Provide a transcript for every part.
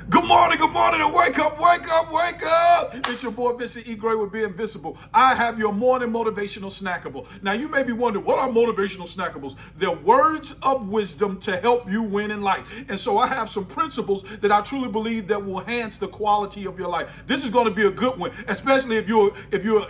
Good morning, and wake up, wake up, wake up. It's your boy, Vincent E. Gray with Be Invincible. I have your morning motivational snackable. Now, you may be wondering, what are motivational snackables? They're words of wisdom to help you win in life. And so I have some principles that I truly believe that will enhance the quality of your life. This is going to be a good one, especially if you're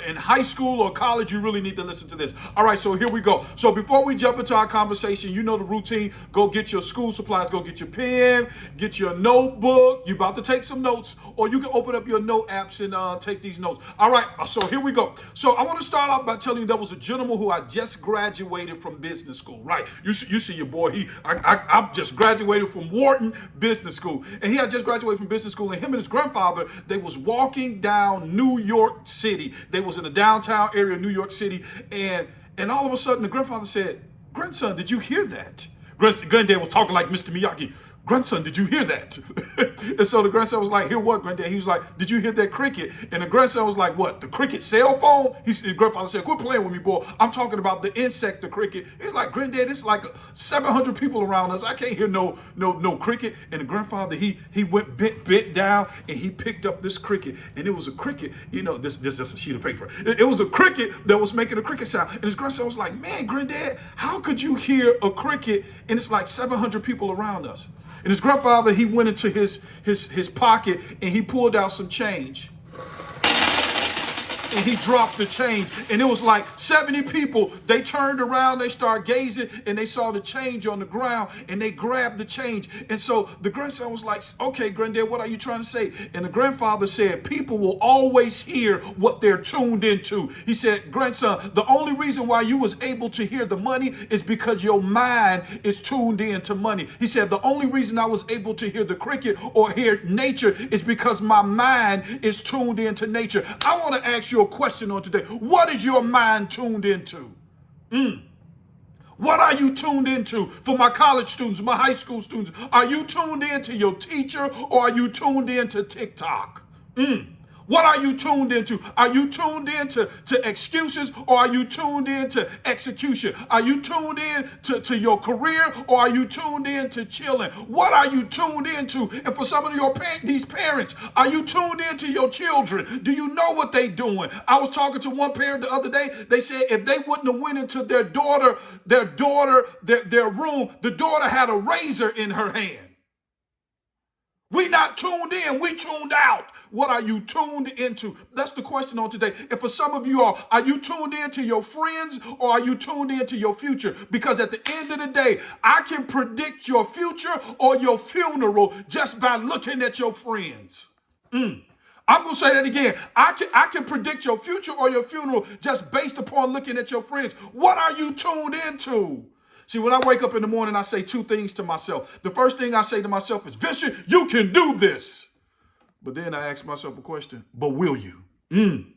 in high school or college. You really need to listen to this. All right, so here we go. So before we jump into our conversation, you know the routine. Go get your school supplies. Go get your pen, get your notebook. You're about to take some notes, or you can open up your note apps and take these notes. All right, so here we go. So I want to start off by telling you there was a gentleman who I just graduated from business school, right? You see your boy, I just graduated from Wharton Business School, and he had just graduated from business school, and him and his grandfather, they was walking down New York City. They was in the downtown area of New York City, and all of a sudden the grandfather said, "Grandson, did you hear that?" Granddad was talking like Mr. Miyagi. "Grandson, did you hear that?" And so the grandson was like, "Hear what, Granddad?" He was like, "Did you hear that cricket?" And the grandson was like, "What, the cricket cell phone?" His grandfather said, "Quit playing with me, boy. I'm talking about the insect, the cricket." He's like, "Granddad, it's like 700 people around us. I can't hear no cricket." And the grandfather, he went bit down, and he picked up this cricket. And it was a cricket, this just a sheet of paper. It was a cricket that was making a cricket sound. And his grandson was like, "Man, Granddad, how could you hear a cricket and it's like 700 people around us?" And his grandfather, he went into his pocket and he pulled out some change. And he dropped the change, and it was like 70 people. They turned around, they started gazing, and they saw the change on the ground, and they grabbed the change. And so the grandson was like, "Okay, Granddad, what are you trying to say?" And the grandfather said, "People will always hear what they're tuned into." He said, "Grandson, the only reason why you was able to hear the money is because your mind is tuned in to money." He said, "The only reason I was able to hear the cricket or hear nature is because my mind is tuned into nature." I want to ask you a question on today. What is your mind tuned into? What are you tuned into? For my college students, my high school students, are you tuned into your teacher, or are you tuned into TikTok? What are you tuned into? Are you tuned into excuses, or are you tuned into execution? Are you tuned in to your career, or are you tuned into chilling? What are you tuned into? And for some of these parents, are you tuned into your children? Do you know what they're doing? I was talking to one parent the other day. They said if they wouldn't have went into their room, the daughter had a razor in her hand. We not tuned in, we tuned out. What are you tuned into? That's the question on today. And for some of you all, are you tuned into your friends, or are you tuned into your future? Because at the end of the day, I can predict your future or your funeral just by looking at your friends. I'm going to say that again. I can predict your future or your funeral just based upon looking at your friends. What are you tuned into? See, when I wake up in the morning, I say two things to myself. The first thing I say to myself is, "Vincent, you can do this." But then I ask myself a question, "But will you?" And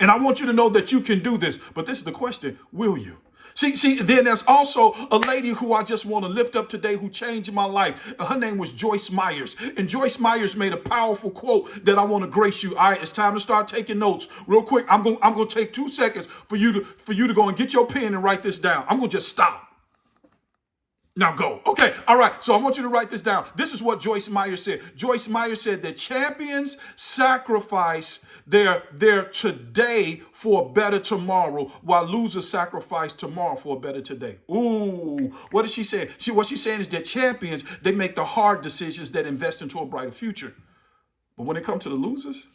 I want you to know that you can do this. But this is the question, will you? See, then there's also a lady who I just want to lift up today who changed my life. Her name was Joyce Myers. And Joyce Myers made a powerful quote that I want to grace you. All right, it's time to start taking notes. Real quick, I'm going to take 2 seconds for you to go and get your pen and write this down. I'm going to just stop. Now go. Okay, all right. So I want you to write this down. This is what Joyce Meyer said. Joyce Meyer said that champions sacrifice their today for a better tomorrow, while losers sacrifice tomorrow for a better today. Ooh, what is she saying? What she's saying is that champions, they make the hard decisions that invest into a brighter future. But when it comes to the losers,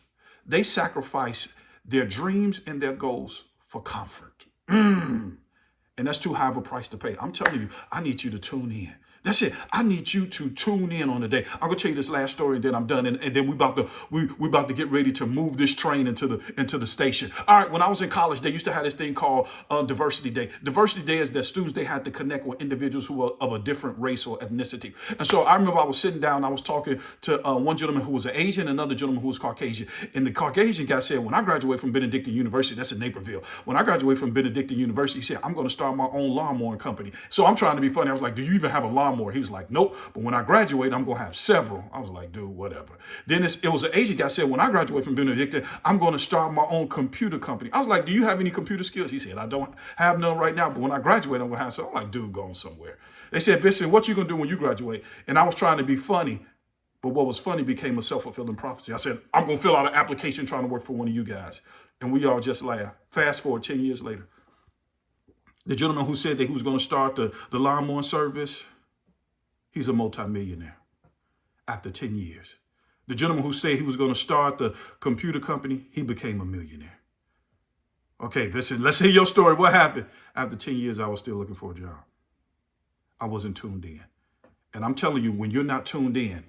they sacrifice their dreams and their goals for comfort. And that's too high of a price to pay. I'm telling you, I need you to tune in. That's it. I need you to tune in on the day. I'm gonna tell you this last story, and then I'm done. And then we about to get ready to move this train into the station. All right. When I was in college, they used to have this thing called Diversity Day. Diversity Day is that students, they had to connect with individuals who were of a different race or ethnicity. And so I remember I was sitting down. I was talking to one gentleman who was an Asian, another gentleman who was Caucasian. And the Caucasian guy said, "When I graduate from Benedictine University," that's in Naperville. "When I graduate from Benedictine University," he said, "I'm going to start my own lawnmowing company." So I'm trying to be funny. I was like, "Do you even have a lawnmower?" He was like, "Nope, but when I graduate, I'm going to have several." I was like, "Dude, whatever." Then it was an Asian guy said, "When I graduate from Benedictine, I'm going to start my own computer company." I was like, "Do you have any computer skills?" He said, "I don't have none right now, but when I graduate, I'm going to have some." I'm like, "Dude, going somewhere." They said, "Vincent, what you going to do when you graduate?" And I was trying to be funny. But what was funny became a self-fulfilling prophecy. I said, I'm going to fill out an application trying to work for one of you guys. And we all just laughed. Fast forward 10 years later. The gentleman who said that he was going to start the lawnmower service, he's a multimillionaire after 10 years. The gentleman who said he was going to start the computer company, he became a millionaire. Okay, listen, let's hear your story. What happened? After 10 years, I was still looking for a job. I wasn't tuned in. And I'm telling you, when you're not tuned in,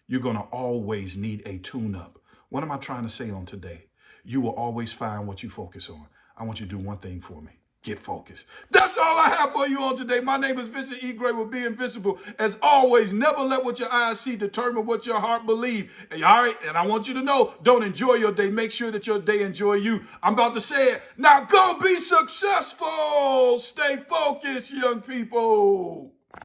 you're going to always need a tune-up. What am I trying to say on today? You will always find what you focus on. I want you to do one thing for me. Get focused. That's all I have for you on today. My name is Vincent E. Gray with Be Invincible. As always, never let what your eyes see determine what your heart believes. All right? And I want you to know, don't enjoy your day. Make sure that your day enjoy you. I'm about to say it. Now go be successful. Stay focused, young people.